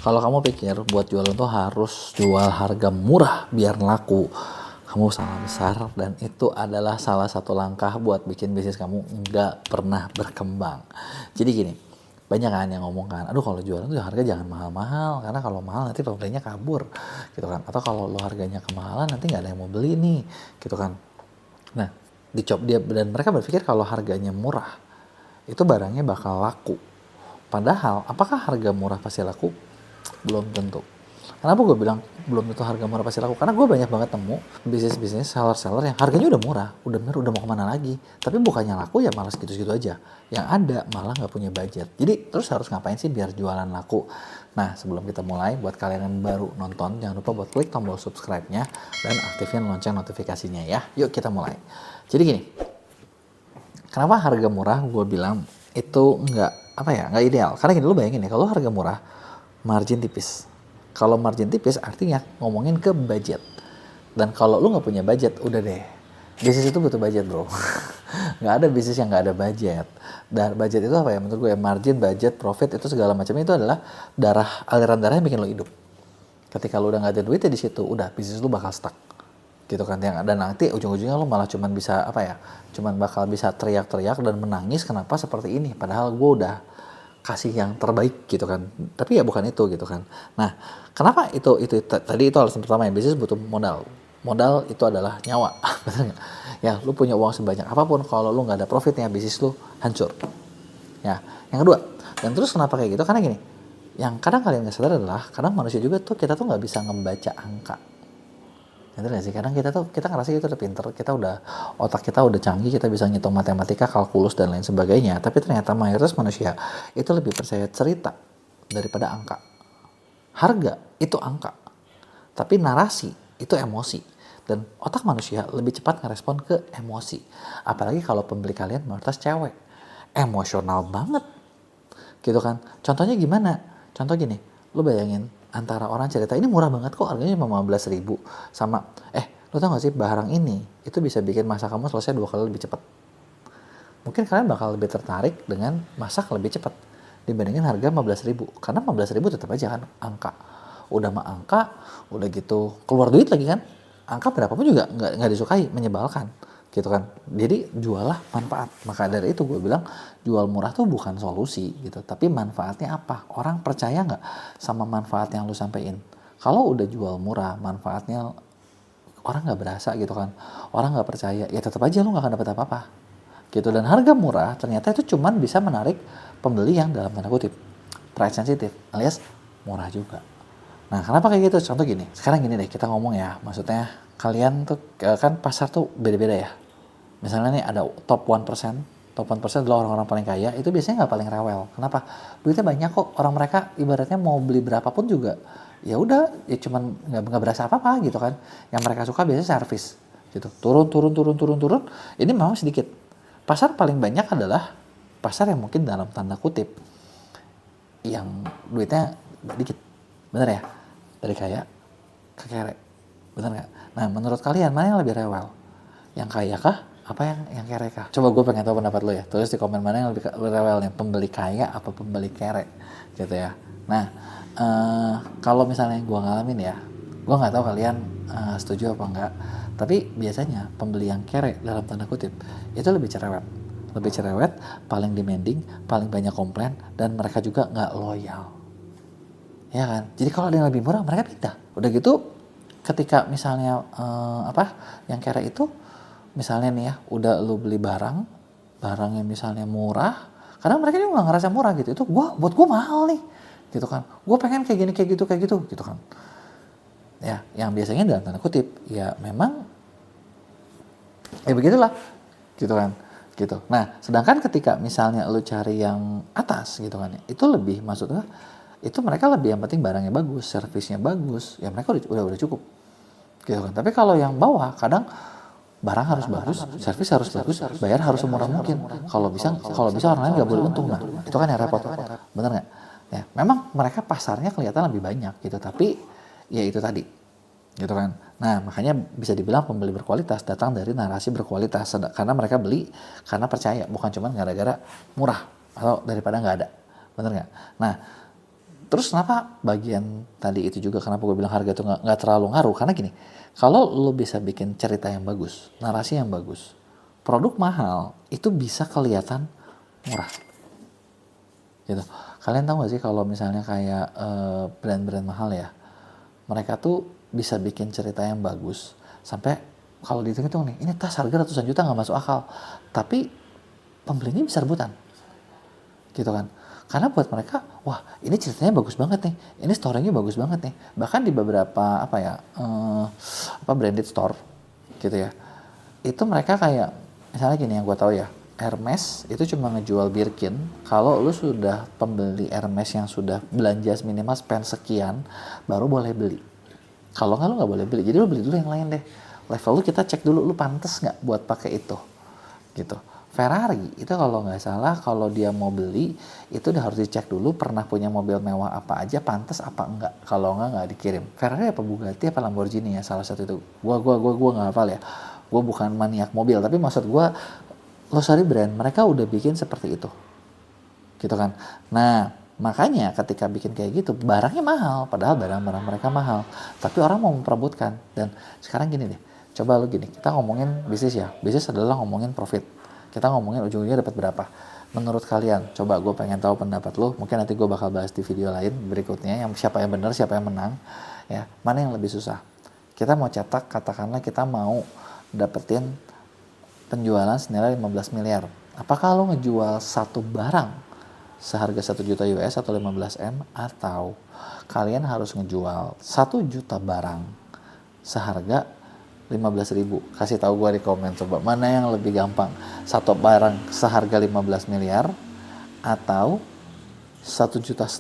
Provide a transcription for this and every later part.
Kalau kamu pikir buat jualan tuh harus jual harga murah biar laku, kamu salah besar, dan itu adalah salah satu langkah buat bikin bisnis kamu nggak pernah berkembang. Jadi gini, banyak kan yang ngomong kan, aduh kalau jualan tuh harga jangan mahal-mahal, karena kalau mahal nanti pembelinya kabur, gitu kan. Atau kalau lo harganya kemahalan nanti nggak ada yang mau beli nih, gitu kan. Nah, dicop dia, dan mereka berpikir kalau harganya murah, itu barangnya bakal laku. Padahal, apakah harga murah pasti laku? Belum tentu. Kenapa gue bilang belum tentu harga murah pasti laku? Karena gue banyak banget temu bisnis-bisnis seller-seller yang harganya udah murah, udah bener, udah mau kemana lagi. Tapi bukannya laku ya malah segitu-segitu aja. Yang ada malah nggak punya budget. Jadi terus harus ngapain sih biar jualan laku? Nah, sebelum kita mulai, buat kalian yang baru nonton, jangan lupa buat klik tombol subscribe-nya dan aktifin lonceng notifikasinya ya. Yuk kita mulai. Jadi gini, kenapa harga murah gue bilang itu nggak ideal? Karena gini, lu bayangin ya, kalau harga murah, margin tipis. Kalau margin tipis artinya ngomongin ke budget. Dan kalau lu nggak punya budget, udah deh. Bisnis itu butuh budget, bro. Nggak ada bisnis yang nggak ada budget. Dan budget itu apa ya? Menurut gue ya, margin, budget, profit, itu segala macam itu adalah aliran darah yang bikin lo hidup. Ketika lu udah nggak ada duitnya di situ, udah bisnis lu bakal stuck. Gitu kan. Dan nanti ujung-ujungnya lu malah cuman bisa cuman bakal bisa teriak-teriak dan menangis kenapa seperti ini. Padahal gue udah kasih yang terbaik gitu kan, tapi ya bukan itu gitu kan. Nah, kenapa itu tadi itu alasan pertama ya, bisnis butuh modal itu adalah nyawa. Betul nggak? Ya, lu punya uang sebanyak apapun, kalau lu nggak ada profitnya, bisnis lu hancur ya. Yang kedua, dan terus kenapa kayak gitu, karena gini, yang kadang kalian nggak sadar adalah kadang manusia juga tuh, kita tuh nggak bisa ngebaca angka. Ngerti gak sih? Kadang kita ngerasa kita udah pinter, otak kita udah canggih, kita bisa ngitung matematika, kalkulus, dan lain sebagainya. Tapi ternyata mayoritas manusia itu lebih percaya cerita daripada angka. Harga itu angka, tapi narasi itu emosi. Dan otak manusia lebih cepat ngerespon ke emosi. Apalagi kalau pembeli kalian mayoritas cewek. Emosional banget. Gitu kan. Contohnya gimana? Contoh gini, lu bayangin, antara orang cerita ini murah banget kok, harganya cuma 15.000, sama lu tau gak sih barang ini itu bisa bikin masak kamu selesai 2 kali lebih cepat. Mungkin kalian bakal lebih tertarik dengan masak lebih cepat dibandingin harga 15.000, karena 15.000 tetap aja kan angka. Udah mah angka, udah gitu keluar duit lagi kan, angka berapapun juga nggak disukai, menyebalkan gitu kan. Jadi jualah manfaat. Maka dari itu gue bilang jual murah tuh bukan solusi gitu, tapi manfaatnya apa, orang percaya nggak sama manfaat yang lu sampein. Kalau udah jual murah, manfaatnya orang nggak berasa gitu kan, orang nggak percaya, ya tetap aja lu nggak akan dapat apa-apa gitu. Dan harga murah ternyata itu cuman bisa menarik pembeli yang dalam tanda kutip price sensitive, alias murah juga. Nah, kenapa kayak gitu? Contoh gini, sekarang gini deh, kita ngomong ya, maksudnya kalian tuh kan pasar tuh beda-beda ya. Misalnya nih ada top 1%, top 1% adalah orang-orang paling kaya, itu biasanya nggak paling rewel. Kenapa? Duitnya banyak kok, orang mereka ibaratnya mau beli berapapun juga, ya udah, ya cuman nggak berasa apa-apa gitu kan. Yang mereka suka biasanya servis gitu, turun. Ini memang sedikit. Pasar paling banyak adalah pasar yang mungkin dalam tanda kutip yang duitnya dikit, bener ya? Dari kaya ke kere, bener nggak? Nah, menurut kalian mana yang lebih rewel? Yang kaya kah? Apa yang kere kah? Coba gue pengen tahu pendapat lo ya. Tulis di komen mana yang lebih rewel, yang pembeli kaya apa pembeli kere gitu ya. Nah, kalau misalnya gue ngalamin ya, gue nggak tahu kalian setuju apa enggak, tapi biasanya pembeli yang kere dalam tanda kutip itu lebih cerewet, paling demanding, paling banyak komplain, dan mereka juga nggak loyal. Ya kan? Jadi kalau ada yang lebih murah, mereka pindah. Udah gitu, ketika misalnya yang kere itu, misalnya nih ya, udah lu beli barang yang misalnya murah, kadang mereka juga nggak ngerasa murah gitu. Itu buat gue mahal nih, gitu kan. Gue pengen kayak gini, kayak gitu kan. Ya, yang biasanya dalam tanda kutip, ya memang, ya begitulah, gitu kan. Gitu. Nah, sedangkan ketika misalnya lu cari yang atas gitu kan, itu lebih, maksudnya itu mereka lebih yang penting barangnya bagus, servisnya bagus, ya mereka udah cukup gitu kan. Tapi kalau yang bawah kadang barang harus bagus, servis harus bagus, bayar harus semurah mungkin. Kalau bisa orang lain nggak boleh untung. Nah, itu kan yang repot, bener nggak? Ya, memang mereka pasarnya kelihatan lebih banyak gitu, tapi ya itu tadi, gitu kan. Nah, makanya bisa dibilang pembeli berkualitas datang dari narasi berkualitas, karena mereka beli karena percaya, bukan cuma gara-gara murah atau daripada nggak ada, bener nggak? Nah, Terus kenapa bagian tadi itu juga kenapa gue bilang harga itu nggak terlalu ngaruh? Karena gini, kalau lo bisa bikin cerita yang bagus, narasi yang bagus, produk mahal itu bisa kelihatan murah. Gitu. Kalian tahu gak sih kalau misalnya kayak brand-brand mahal ya, mereka tuh bisa bikin cerita yang bagus sampai kalau dihitung-hitung nih, ini tas harga ratusan juta nggak masuk akal, tapi pembelinya bisa rebutan, gitu kan? Karena buat mereka, wah ini ceritanya bagus banget nih, ini story-nya bagus banget nih. Bahkan di beberapa branded store, gitu ya, itu mereka kayak misalnya gini yang gue tahu ya, Hermes itu cuma ngejual Birkin kalau lu sudah pembeli Hermes yang sudah belanja minimal spend sekian baru boleh beli. Kalau nggak lu nggak boleh beli. Jadi lu beli dulu yang lain deh. Level lu kita cek dulu lu pantas nggak buat pakai itu, gitu. Ferrari itu kalau nggak salah kalau dia mau beli itu udah harus dicek dulu pernah punya mobil mewah apa aja, pantas apa enggak. Kalau nggak dikirim. Ferrari apa Bugatti apa Lamborghini ya salah satu itu. Gua nggak hafal ya. Gue bukan maniak mobil, tapi maksud gue luxury brand mereka udah bikin seperti itu, gitu kan. Nah makanya ketika bikin kayak gitu barangnya mahal, padahal barang-barang mereka mahal, tapi orang mau memperebutkan. Dan sekarang gini deh, coba lu gini, kita ngomongin bisnis ya, bisnis adalah ngomongin profit, kita ngomongin ujung-ujungnya dapat berapa. Menurut kalian, coba gue pengen tahu pendapat lu, mungkin nanti gue bakal bahas di video lain berikutnya, yang siapa yang benar siapa yang menang ya, mana yang lebih susah. Kita mau cetak, katakanlah kita mau dapetin penjualan senilai 15 miliar. Apakah lo ngejual satu barang seharga 1 juta US atau 15 M, atau kalian harus ngejual 1 juta barang seharga 15.000? Kasih tahu gue di komen, coba mana yang lebih gampang, satu barang seharga 15 miliar atau 1,5 juta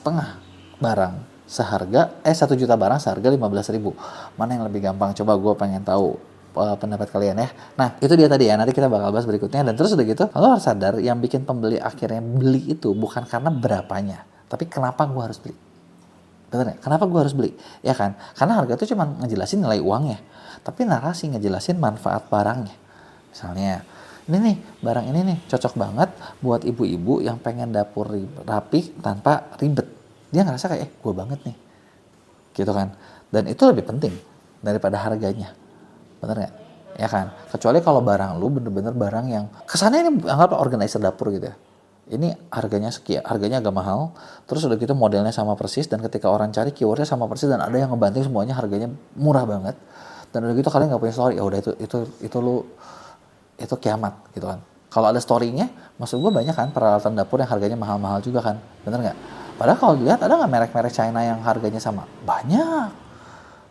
barang seharga 1 juta barang seharga 15.000? Mana yang lebih gampang? Coba gue pengen tahu pendapat kalian ya. Nah itu dia tadi ya, nanti kita bakal bahas berikutnya. Dan terus udah gitu lo harus sadar yang bikin pembeli akhirnya beli itu bukan karena berapanya, tapi kenapa gue harus beli. Bener ya? Kenapa gue harus beli? Ya kan? Karena harga itu cuma ngejelasin nilai uangnya, tapi narasi ngejelasin manfaat barangnya. Misalnya ini nih, barang ini nih cocok banget buat ibu-ibu yang pengen dapur rapi tanpa ribet. Dia ngerasa kayak gue banget nih, gitu kan. Dan itu lebih penting daripada harganya. Bener nggak? Ya kan? Kecuali kalau barang lu bener-bener barang yang kesannya ini anggap organizer dapur gitu ya. Ini harganya sekian, harganya agak mahal, terus udah gitu modelnya sama persis, dan ketika orang cari keywordnya sama persis, dan ada yang ngebanting semuanya harganya murah banget, dan udah gitu kalian nggak punya story, ya udah itu lu itu kiamat gitu kan. Kalau ada story-nya, maksud gue banyak kan peralatan dapur yang harganya mahal-mahal juga kan, bener nggak? Padahal kalau dilihat ada nggak merek-merek China yang harganya sama? Banyak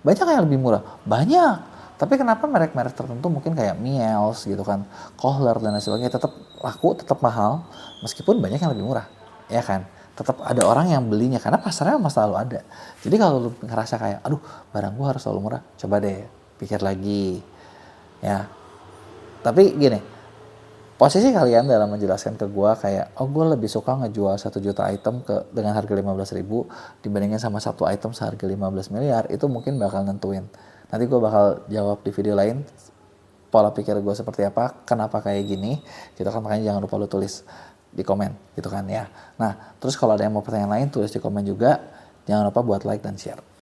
yang lebih murah, banyak. Tapi kenapa merek-merek tertentu mungkin kayak Miels gitu kan, Kohler dan lain sebagainya tetap laku, tetap mahal, meskipun banyak yang lebih murah, ya kan? Tetap ada orang yang belinya karena pasarnya memang selalu ada. Jadi kalau lu ngerasa kayak, aduh barang gua harus selalu murah, coba deh pikir lagi, ya. Tapi gini, posisi kalian dalam menjelaskan ke gua kayak, oh gua lebih suka ngejual 1 juta item dengan harga 15.000 dibandingin sama satu item seharga 15 miliar, itu mungkin bakal nentuin. Nanti gue bakal jawab di video lain pola pikir gue seperti apa, kenapa kayak gini gitu kan. Makanya jangan lupa lu tulis di komen gitu kan ya. Nah terus kalau ada yang mau pertanyaan lain tulis di komen juga, jangan lupa buat like dan share.